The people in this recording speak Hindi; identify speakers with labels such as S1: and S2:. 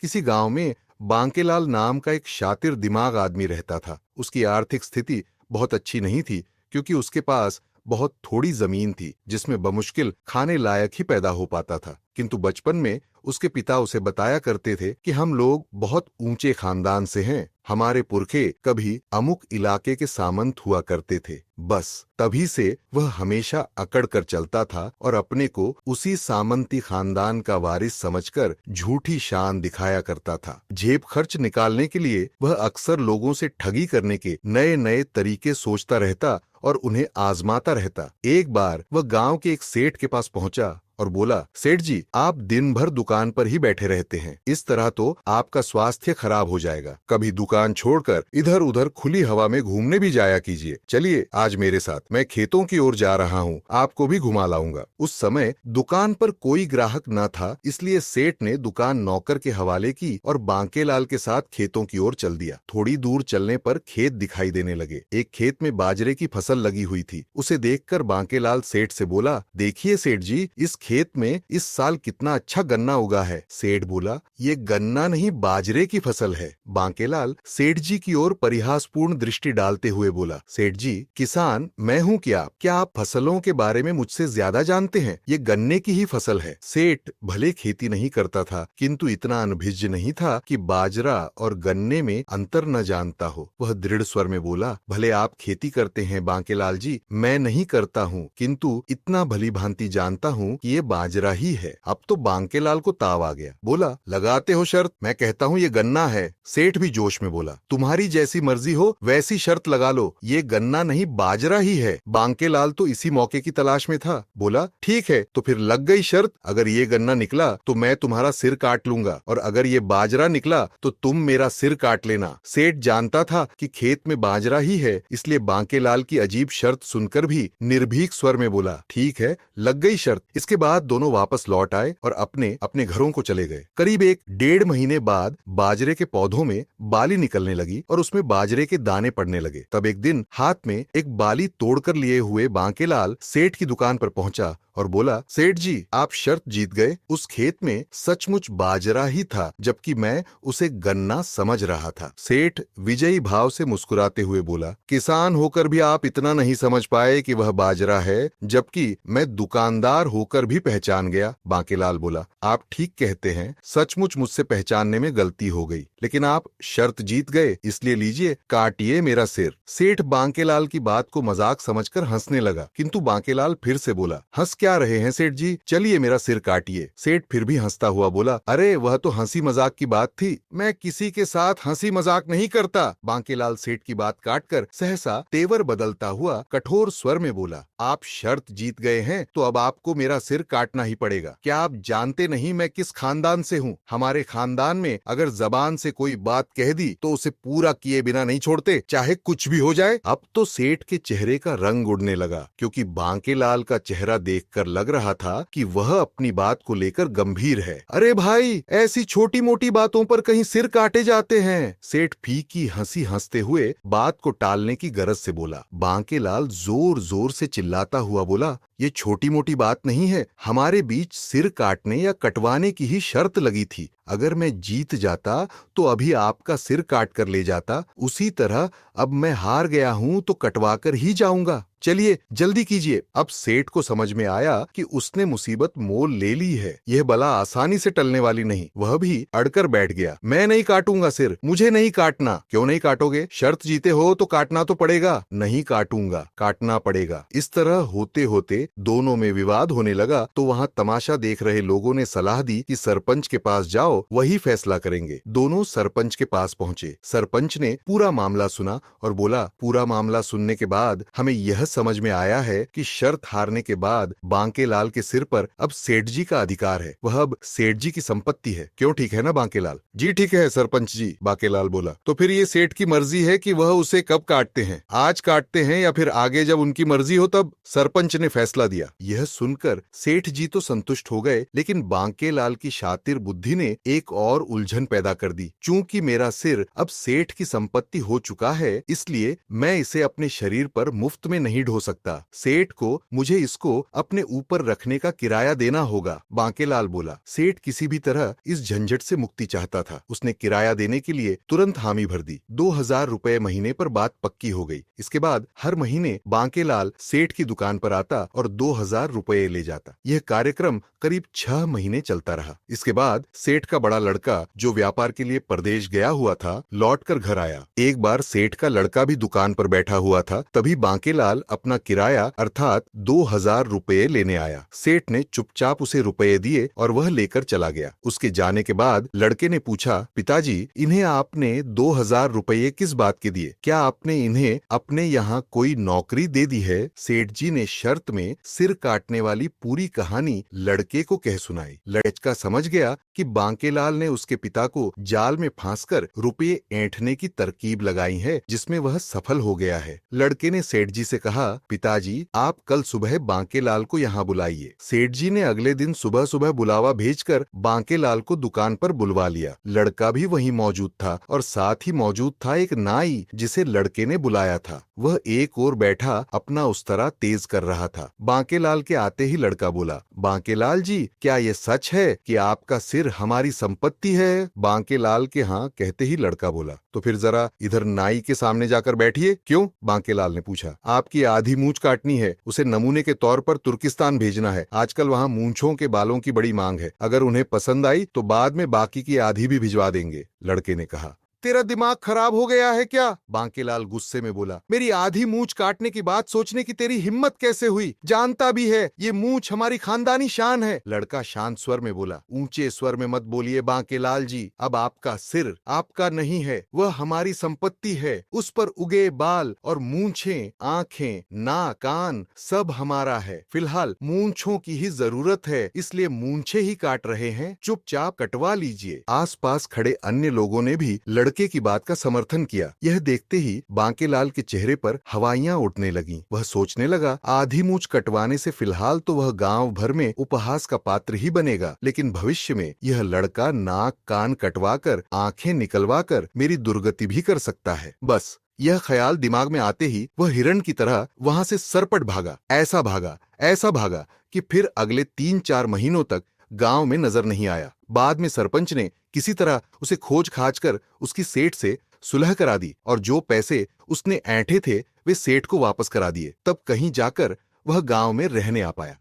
S1: किसी गांव में बांकेलाल नाम का एक शातिर दिमाग आदमी रहता था। उसकी आर्थिक स्थिति बहुत अच्छी नहीं थी, क्योंकि उसके पास बहुत थोड़ी जमीन थी जिसमें बमुश्किल खाने लायक ही पैदा हो पाता था। किंतु बचपन में उसके पिता उसे बताया करते थे कि हम लोग बहुत ऊंचे खानदान से हैं, हमारे पुरखे कभी अमुक इलाके के सामंत हुआ करते थे। बस तभी से वह हमेशा अकड़ कर चलता था और अपने को उसी सामंती खानदान का वारिस समझकर झूठी शान दिखाया करता था। जेब खर्च निकालने के लिए वह अक्सर लोगों से ठगी करने के नए नए तरीके सोचता रहता और उन्हें आजमाता रहता। एक बार वह गांव के एक सेठ के पास पहुंचा और बोला, सेठ जी, आप दिन भर दुकान पर ही बैठे रहते हैं, इस तरह तो आपका स्वास्थ्य खराब हो जाएगा। कभी दुकान छोड़कर इधर उधर खुली हवा में घूमने भी जाया कीजिए। चलिए आज मेरे साथ, मैं खेतों की ओर जा रहा हूँ, आपको भी घुमा लाऊंगा। उस समय दुकान पर कोई ग्राहक न था, इसलिए सेठ ने दुकान नौकर के हवाले की और बांकेलाल के साथ खेतों की ओर चल दिया। थोड़ी दूर चलने पर खेत दिखाई देने लगे। एक खेत में बाजरे की फसल लगी हुई थी। उसे देखकर बांकेलाल सेठ से बोला, देखिए सेठ जी, इस खेत में इस साल कितना अच्छा गन्ना उगा है। सेठ बोला, ये गन्ना नहीं, बाजरे की फसल है। बांकेलाल सेठ जी की ओर परिहासपूर्ण दृष्टि डालते हुए बोला, सेठ जी, किसान मैं हूँ क्या आप फसलों के बारे में मुझसे ज्यादा जानते हैं? ये गन्ने की ही फसल है। सेठ भले खेती नहीं करता था, किंतु इतना अनभिज्ञ नहीं था कि बाजरा और गन्ने में अंतर न जानता हो। वह दृढ़ स्वर में बोला, भले आप खेती करते हैं बांकेलाल जी, मैं नहीं करता हूँ, किंतु इतना भली भांति जानता हूँ कि ये बाजरा ही है। अब तो बांकेलाल को ताव आ गया। बोला, लगाते हो शर्त? मैं कहता हूँ ये गन्ना है। सेठ भी जोश में बोला, तुम्हारी जैसी मर्जी हो वैसी शर्त लगा लो, ये गन्ना नहीं बाजरा ही है। बांकेलाल तो इसी मौके की तलाश में था। बोला, ठीक है, तो फिर लग गई शर्त। अगर ये गन्ना निकला तो मैं तुम्हारा सिर काट लूंगा, और अगर ये बाजरा निकला तो तुम मेरा सिर काट लेना। सेठ जानता था कि खेत में बाजरा ही है, इसलिए बांकेलाल की अजीब शर्त सुनकर भी निर्भीक स्वर में बोला, ठीक है, लग गई शर्त। इसके बाद दोनों वापस लौट आए और अपने अपने घरों को चले गए। करीब 1-1.5 महीने बाद बाजरे के पौधों में बाली निकलने लगी और उसमें बाजरे के दाने पड़ने लगे। तब एक दिन हाथ में एक बाली तोड़कर लिए हुए बांकेलाल सेठ की दुकान पर पहुंचा और बोला, सेठ जी, आप शर्त जीत गए। उस खेत में सचमुच बाजरा ही था, जबकि मैं उसे गन्ना समझ रहा था। सेठ विजयी भाव से मुस्कुराते हुए बोला, किसान होकर भी आप इतना नहीं समझ पाए कि वह बाजरा है, जबकि मैं दुकानदार होकर भी पहचान गया। बांकेलाल बोला, आप ठीक कहते हैं, सचमुच मुझसे पहचानने में गलती हो गई, लेकिन आप शर्त जीत गए, इसलिए लीजिए, काटिए मेरा सिर। सेठ बांकेलाल की बात को मजाक समझकर हंसने लगा, किंतु बांकेलाल फिर से बोला, हंस क्या रहे हैं सेठ जी, चलिए मेरा सिर काटिए। सेठ फिर भी हंसता हुआ बोला, अरे वह तो हंसी मजाक की बात थी, मैं किसी के साथ हंसी मजाक नहीं करता। बांकेलाल सेठ की बात काटकर सहसा तेवर बदलता हुआ कठोर स्वर में बोला, आप शर्त जीत गए हैं तो अब आपको मेरा सिर काटना ही पड़ेगा। क्या आप जानते नहीं मैं किस खानदान से हूँ? हमारे खानदान में अगर जबान से कोई बात कह दी तो उसे पूरा किए बिना नहीं छोड़ते, चाहे कुछ भी हो जाए। अब तो सेठ के चेहरे का रंग उड़ने लगा, क्योंकि बांकेलाल का चेहरा देखकर लग रहा था कि वह अपनी बात को लेकर गंभीर है। अरे भाई, ऐसी छोटी मोटी बातों पर कहीं सिर काटे जाते हैं। सेठ फीकी हंसी हंसते हुए बात को टालने की गरज से बोला। बांकेलाल जोर जोर से चिल्लाता हुआ बोला, ये छोटी मोटी बात नहीं है, हमारे बीच सिर काटने या कटवाने की ही शर्त लगी थी। अगर मैं जीत जाता तो अभी आपका सिर काट कर ले जाता, उसी तरह अब मैं हार गया हूं तो कटवा कर ही जाऊंगा। चलिए जल्दी कीजिए। अब सेठ को समझ में आया कि उसने मुसीबत मोल ले ली है, यह बला आसानी से टलने वाली नहीं। वह भी अड़कर बैठ गया। मैं नहीं काटूंगा सिर, मुझे नहीं काटना। क्यों नहीं काटोगे? शर्त जीते हो तो काटना तो पड़ेगा। नहीं काटूंगा, काटना पड़ेगा। इस तरह होते होते दोनों में विवाद होने लगा, तो वहां तमाशा देख रहे लोगों ने सलाह दी कि सरपंच के पास जाओ, वही फैसला करेंगे। दोनों सरपंच के पास पहुंचे। सरपंच ने पूरा मामला सुना और बोला, पूरा मामला सुनने के बाद हमें यह समझ में आया है कि शर्त हारने के बाद बांकेलाल के सिर पर अब सेठ जी का अधिकार है, वह अब सेठ जी की संपत्ति है। क्यों, ठीक है ना बांकेलाल? जी ठीक है सरपंच जी, बांकेलाल बोला। तो फिर ये सेठ की मर्जी है कि वह उसे कब काटते हैं, आज काटते हैं या फिर आगे जब उनकी मर्जी हो तब? सरपंच ने फैसला दिया। यह सुनकर सेठ जी तो संतुष्ट हो गए, लेकिन बांकेलाल की शातिर बुद्धि ने एक और उलझन पैदा कर दी। चूंकि मेरा सिर अब सेठ की संपत्ति हो चुका है, इसलिए मैं इसे अपने शरीर पर मुफ्त में नहीं नहीं ढो सकता। सेठ को मुझे इसको अपने ऊपर रखने का किराया देना होगा, बांकेलाल बोला। सेठ किसी भी तरह इस झंझट से मुक्ति चाहता था। उसने किराया देने के लिए तुरंत हामी भर दी। 2000 रुपए महीने पर बात पक्की हो गई। इसके बाद हर महीने बांकेलाल सेठ की दुकान पर आता और 2000 रुपए ले जाता। यह कार्यक्रम करीब 6 महीने चलता रहा। इसके बाद सेठ का बड़ा लड़का, जो व्यापार के लिए परदेश गया हुआ था, लौटकर घर आया। एक बार सेठ का लड़का भी दुकान पर बैठा हुआ था। तभी बांकेलाल अपना किराया अर्थात 2000 रुपए लेने आया। सेठ ने चुपचाप उसे रुपए दिए और वह लेकर चला गया। उसके जाने के बाद लड़के ने पूछा, पिताजी, इन्हें आपने 2000 रुपए किस बात के दिए? क्या आपने इन्हें अपने यहाँ कोई नौकरी दे दी है? सेठ जी ने शर्त में सिर काटने वाली पूरी कहानी लड़के को कह सुनाई। लड़का समझ गया कि बांकेलाल ने उसके पिता को जाल में फांसकर रुपये ऐंठने की तरकीब लगाई है, जिसमें वह सफल हो गया है। लड़के ने सेठ जी से कहा, पिताजी, आप कल सुबह बांकेलाल को यहाँ बुलाइए। सेठ जी ने अगले दिन सुबह सुबह बुलावा भेजकर बांकेलाल को दुकान पर बुलवा लिया। लड़का भी वहीं मौजूद था और साथ ही मौजूद था एक नाई, जिसे लड़के ने बुलाया था। वह एक ओर बैठा अपना उस्तरा तेज कर रहा था। बांकेलाल के आते ही लड़का बोला, बांकेलाल जी, क्या ये सच है कि आपका सिर हमारी संपत्ति है? बांकेलाल के हाँ कहते ही लड़का बोला, तो फिर जरा इधर नाई के सामने जाकर बैठिए। क्यों? बांकेलाल ने पूछा। आपकी आधी मूंछ काटनी है, उसे नमूने के तौर पर तुर्किस्तान भेजना है। आजकल वहाँ मूंछों के बालों की बड़ी मांग है। अगर उन्हें पसंद आई तो बाद में बाकी की आधी भी भिजवा देंगे। लड़के ने कहा। तेरा दिमाग खराब हो गया है क्या? बांकेलाल गुस्से में बोला। मेरी आधी मूंछ काटने की बात सोचने की तेरी हिम्मत कैसे हुई? जानता भी है ये मूंछ हमारी खानदानी शान है। लड़का शांत स्वर में बोला। ऊंचे स्वर में मत बोलिए बांकेलाल जी, अब आपका सिर आपका नहीं है, वह हमारी संपत्ति है। उस पर उगे बाल और मूंछें, आंखें, नाक, कान सब हमारा है। फिलहाल मूंछों की ही जरूरत है, इसलिए मूंछें ही काट रहे हैं। चुपचाप कटवा लीजिए। आसपास खड़े अन्य लोगों ने भी लड़के की बात का समर्थन किया। यह देखते ही बांकेलाल के चेहरे पर हवाइयां उठने लगीं। वह सोचने लगा, आधी मूंछ कटवाने से फिलहाल तो वह गांव भर में उपहास का पात्र ही बनेगा, लेकिन भविष्य में यह लड़का नाक कान कटवाकर, आंखें निकलवाकर मेरी दुर्गति भी कर सकता है। बस यह ख्याल दिमाग में आते ही वह हिरण की तरह वहां से सरपट भागा। ऐसा भागा कि फिर अगले 3-4 महीनों तक गांव में नजर नहीं आया। बाद में सरपंच ने किसी तरह उसे खोज खाज कर उसकी सेठ से सुलह करा दी और जो पैसे उसने ऐंठे थे वे सेठ को वापस करा दिए। तब कहीं जाकर वह गांव में रहने आ पाया।